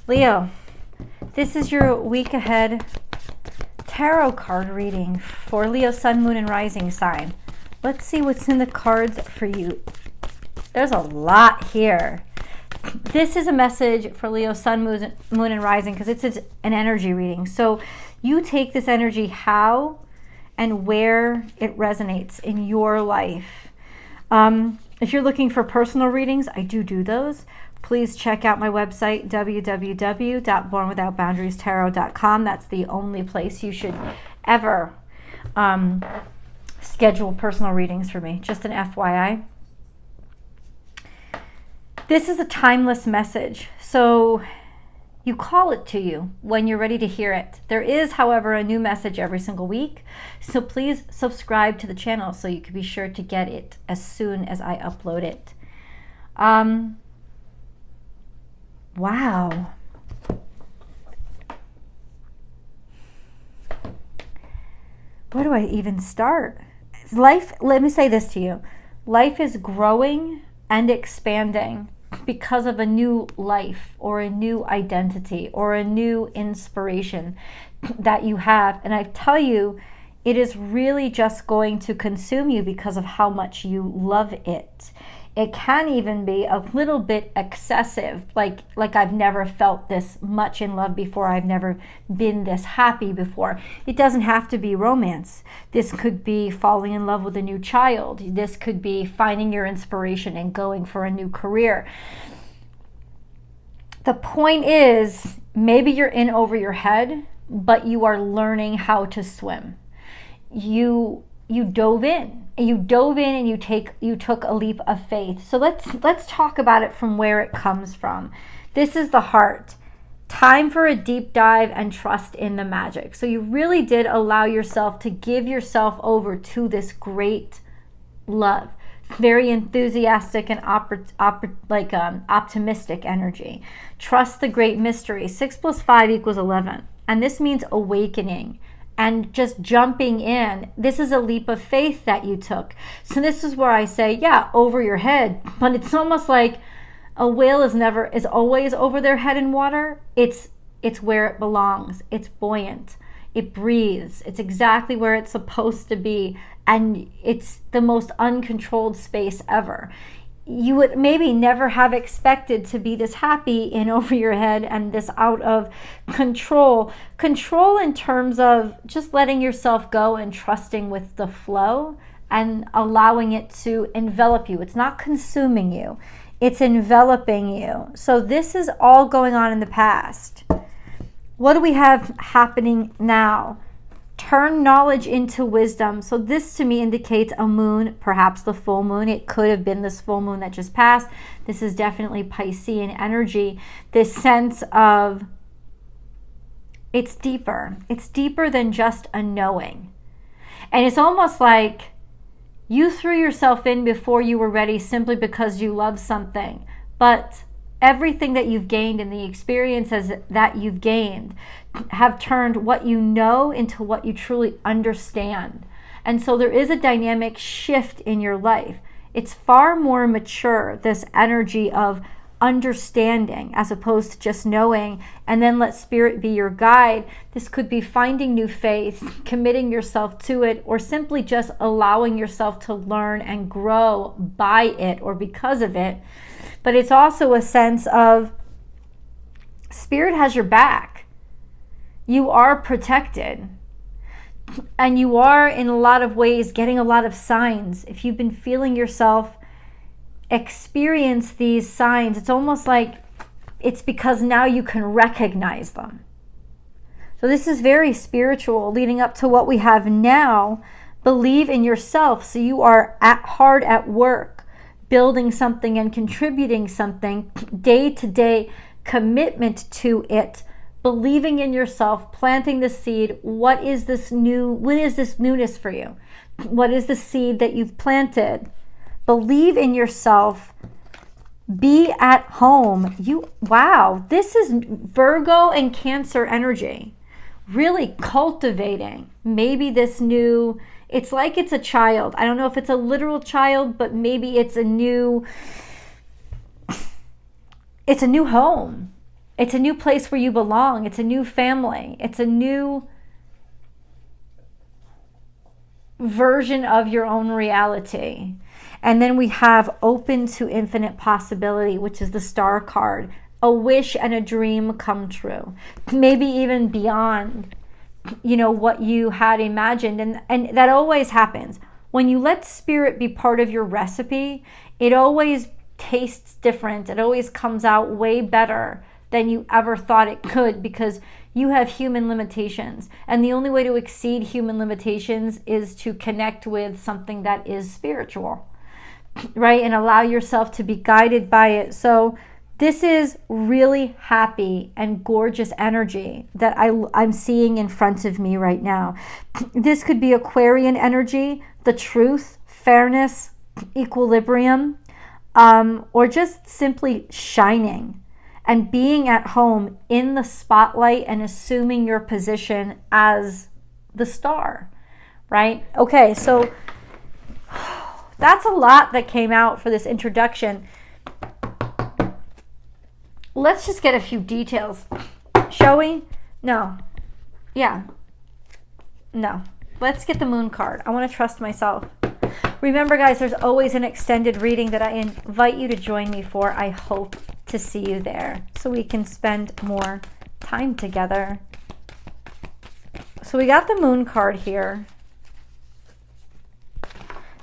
Leo, this is your week ahead tarot card reading for Leo, Sun, Moon, and Rising sign. Let's see what's in the cards for you. There's a lot here. This is a message for Leo, Sun, Moon, and Rising because it's an energy reading. So you take this energy how and where it resonates in your life. If you're looking for personal readings, I do those. Please check out my website, www.bornwithoutboundariestarot.com. That's the only place you should ever schedule personal readings for me. Just an FYI. This is a timeless message, so you call it to you when you're ready to hear it. There is, however, a new message every single week, so please subscribe to the channel so you can be sure to get it as soon as I upload it. Wow. Where do I even start? Life, let me say this to you. Life is growing and expanding because of a new life or a new identity or a new inspiration that you have. And I tell you, it is really just going to consume you because of how much you love it. It can even be a little bit excessive, like I've never felt this much in love before. I've never been this happy before. It doesn't have to be romance. This could be falling in love with a new child. This could be finding your inspiration and going for a new career. The point is, maybe you're in over your head, but you are learning how to swim. You dove in. You dove in and you took a leap of faith. So let's talk about it from where it comes from. This is the heart. Time for a deep dive and trust in the magic. So you really did allow yourself to give yourself over to this great love. Very enthusiastic and optimistic energy. Trust the great mystery. 6 + 5 = 11. And this means awakening. And just jumping in. This is a leap of faith that you took. So this is where I say, yeah, over your head. But it's almost like a whale is always over their head in water. It's where it belongs. It's buoyant. It breathes. It's exactly where it's supposed to be. And it's the most uncontrolled space ever. You would maybe never have expected to be this happy in over your head and this out of control. Control in terms of just letting yourself go and trusting with the flow and allowing it to envelop you. It's not consuming you. It's enveloping you. So this is all going on in the past. What do we have happening now? Turn knowledge into wisdom. So this to me indicates a moon, perhaps the full moon. It could have been this full moon that just passed. This is definitely Piscean energy. This sense of it's deeper. It's deeper than just a knowing. And it's almost like you threw yourself in before you were ready simply because you love something. But everything that you've gained and the experiences that you've gained have turned what you know into what you truly understand. And so there is a dynamic shift in your life. It's far more mature, this energy of understanding as opposed to just knowing, and then let spirit be your guide. This could be finding new faith, committing yourself to it, or simply just allowing yourself to learn and grow by it or because of it. But it's also a sense of spirit has your back. You are protected. And you are, in a lot of ways, getting a lot of signs. If you've been feeling yourself experience these signs, it's almost like it's because now you can recognize them. So this is very spiritual, leading up to what we have now. Believe in yourself. So you are hard at work, building something and contributing something, day-to-day commitment to it, believing in yourself, planting the seed. What is this newness for you? What is the seed that you've planted? Believe in yourself. Be at home. Wow, this is Virgo and Cancer energy. Really cultivating maybe this new, it's like it's a child. I don't know if it's a literal child, but maybe it's a new home. It's a new place where you belong. It's a new family. It's a new version of your own reality. And then we have open to infinite possibility, which is the Star card. A wish and a dream come true. Maybe even beyond, what you had imagined. And that always happens. When you let spirit be part of your recipe, it always tastes different. It always comes out way better than you ever thought it could, because you have human limitations. And the only way to exceed human limitations is to connect with something that is spiritual, right? And allow yourself to be guided by it. So this is really happy and gorgeous energy that I'm seeing in front of me right now. This could be Aquarian energy, the truth, fairness, equilibrium, or just simply shining and being at home in the spotlight and assuming your position as the star, right? Okay, so that's a lot that came out for this introduction. Let's just get a few details, shall we? No. Yeah. No. Let's get the moon card. I want to trust myself. Remember, guys, there's always an extended reading that I invite you to join me for. I hope to see you there so we can spend more time together. So we got the moon card here.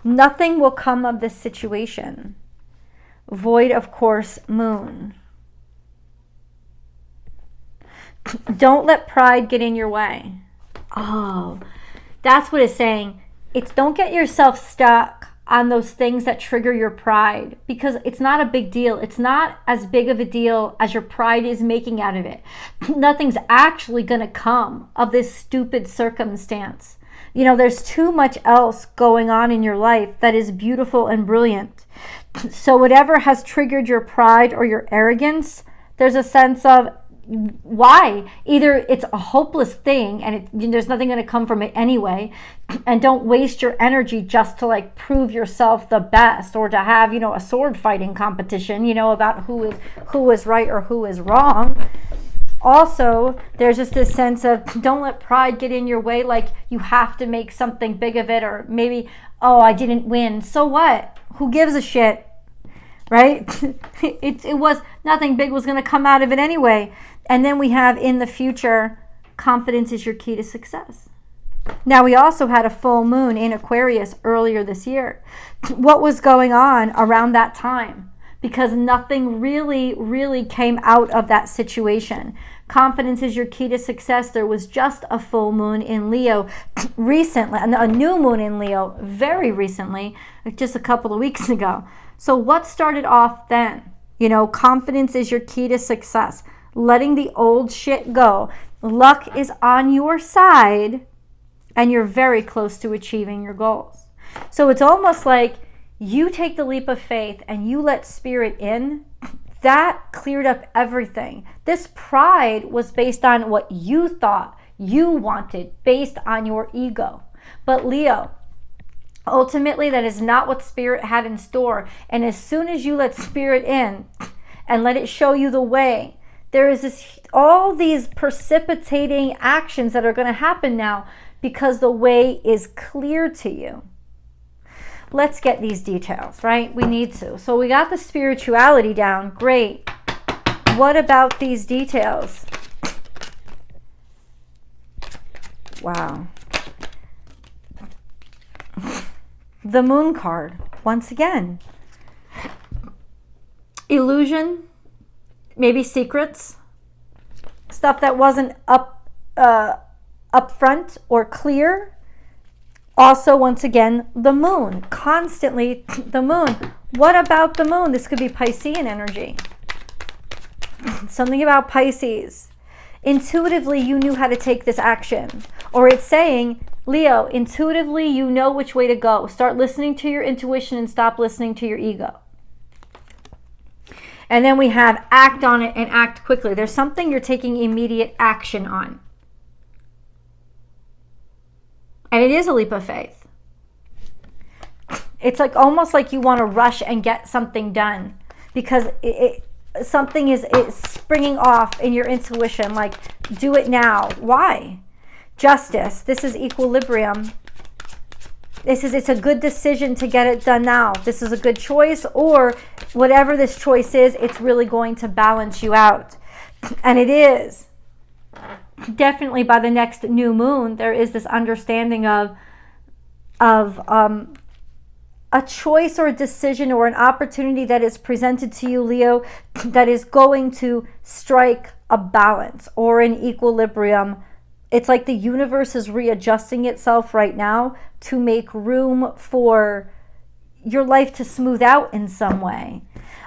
Nothing will come of this situation. Void, of course, moon. Don't let pride get in your way. Oh, that's what it's saying. It's don't get yourself stuck on those things that trigger your pride, because it's not a big deal. It's not as big of a deal as your pride is making out of it. Nothing's actually going to come of this stupid circumstance. There's too much else going on in your life that is beautiful and brilliant. So whatever has triggered your pride or your arrogance, there's a sense of why. Either it's a hopeless thing and there's nothing going to come from it anyway, and don't waste your energy just to prove yourself the best, or to have a sword fighting competition about who is right or who is wrong. Also, there's just this sense of don't let pride get in your way, like you have to make something big of it, or maybe, oh, I didn't win, so what, who gives a shit, right? it was nothing big was going to come out of it anyway. And then we have in the future, confidence is your key to success. Now, we also had a full moon in Aquarius earlier this year. What was going on around that time? Because nothing really came out of that situation. Confidence is your key to success. There was just a full moon in Leo recently, a new moon in Leo very recently, just a couple of weeks ago. So what started off then? Confidence is your key to success. Letting the old shit go. Luck is on your side, and you're very close to achieving your goals. So it's almost like you take the leap of faith and you let spirit in. That cleared up everything. This pride was based on what you thought you wanted, based on your ego. But Leo, ultimately that is not what spirit had in store. And as soon as you let spirit in and let it show you the way, there is all these precipitating actions that are going to happen now because the way is clear to you. Let's get these details, right? We need to. So we got the spirituality down. Great. What about these details? Wow. The moon card, once again. Illusion. Maybe secrets, stuff that wasn't up front or clear. Also, once again, the moon, constantly the moon. What about the moon? This could be Piscean energy. Something about Pisces. Intuitively, you knew how to take this action. Or it's saying, Leo, intuitively, you know which way to go. Start listening to your intuition and stop listening to your ego. And then we have act on it and act quickly. There's something you're taking immediate action on. And it is a leap of faith. It's almost like you want to rush and get something done because something is springing off in your intuition, like do it now. Why? Justice. This is equilibrium. It's a good decision to get it done now. This is a good choice, or whatever this choice is, it's really going to balance you out. And it is. Definitely by the next new moon, there is this understanding of a choice or a decision or an opportunity that is presented to you, Leo, that is going to strike a balance or an equilibrium. It's like the universe is readjusting itself right now to make room for your life to smooth out in some way.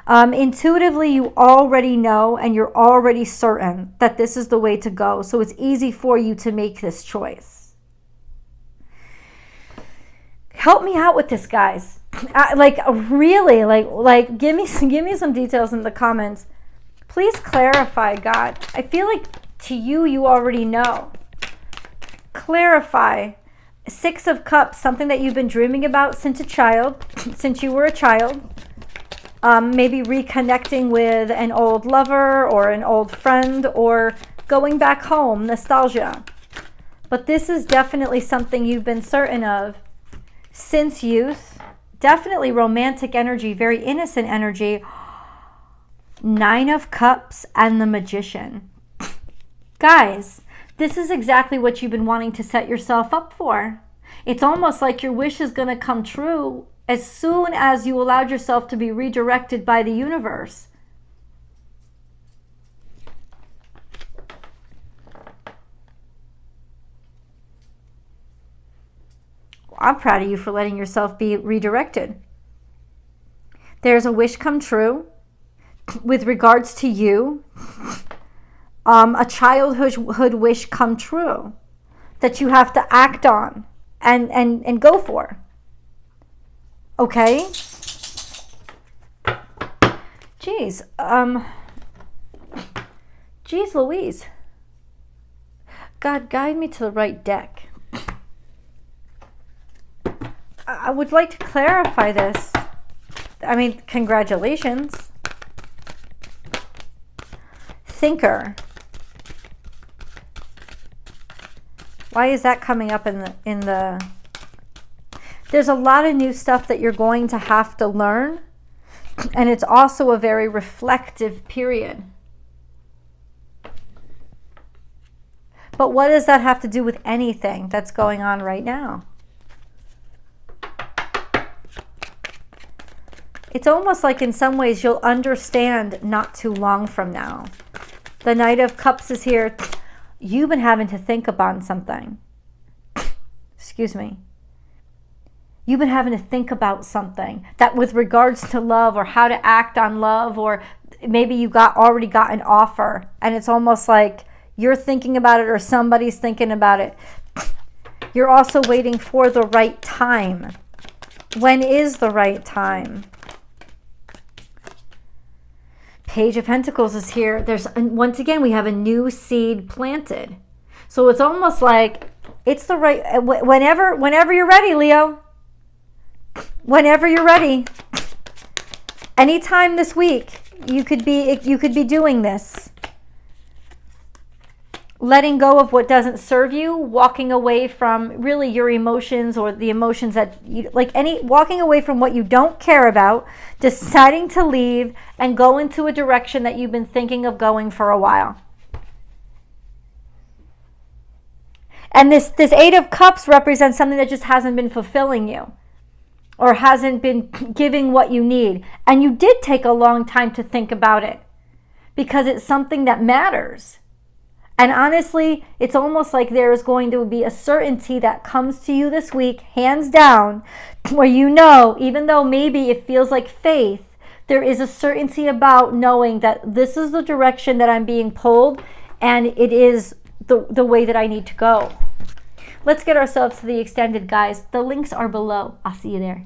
Intuitively, you already know and you're already certain that this is the way to go. So it's easy for you to make this choice. Help me out with this, guys. Really, give me some details in the comments. Please clarify, God. I feel like to you, you already know. Clarify. 6 of Cups, something that you've been dreaming about since you were a child. Maybe reconnecting with an old lover or an old friend, or going back home, nostalgia. But this is definitely something you've been certain of since youth. Definitely romantic energy, very innocent energy. 9 of Cups and the Magician. Guys, this is exactly what you've been wanting to set yourself up for. It's almost like your wish is going to come true as soon as you allowed yourself to be redirected by the universe. I'm proud of you for letting yourself be redirected. There's a wish come true with regards to you. A childhood wish come true that you have to act on and go for. Okay? Geez. Geez Louise. God, guide me to the right deck. I would like to clarify this. I mean, congratulations. Thinker. Why is that coming up in the There's a lot of new stuff that you're going to have to learn, and it's also a very reflective period. But what does that have to do with anything that's going on right now? It's almost like in some ways you'll understand not too long from now. The Knight of Cups is here. You've been having to think about something. Excuse me. You've been having to think about something that with regards to love, or how to act on love, or maybe you already got an offer and it's almost like you're thinking about it or somebody's thinking about it. You're also waiting for the right time. When is the right time? Page of Pentacles is here. Once again, we have a new seed planted. So it's almost like it's the right, whenever you're ready, Leo. Whenever you're ready. Anytime this week, you could be doing this. Letting go of what doesn't serve you, walking away from really your emotions, or the emotions that you walking away from what you don't care about, deciding to leave and go into a direction that you've been thinking of going for a while. And this 8 of Cups represents something that just hasn't been fulfilling you, or hasn't been giving what you need. And you did take a long time to think about it because it's something that matters. And honestly, it's almost like there is going to be a certainty that comes to you this week, hands down, where you know, even though maybe it feels like faith, there is a certainty about knowing that this is the direction that I'm being pulled, and it is the way that I need to go. Let's get ourselves to the extended, guys. The links are below. I'll see you there.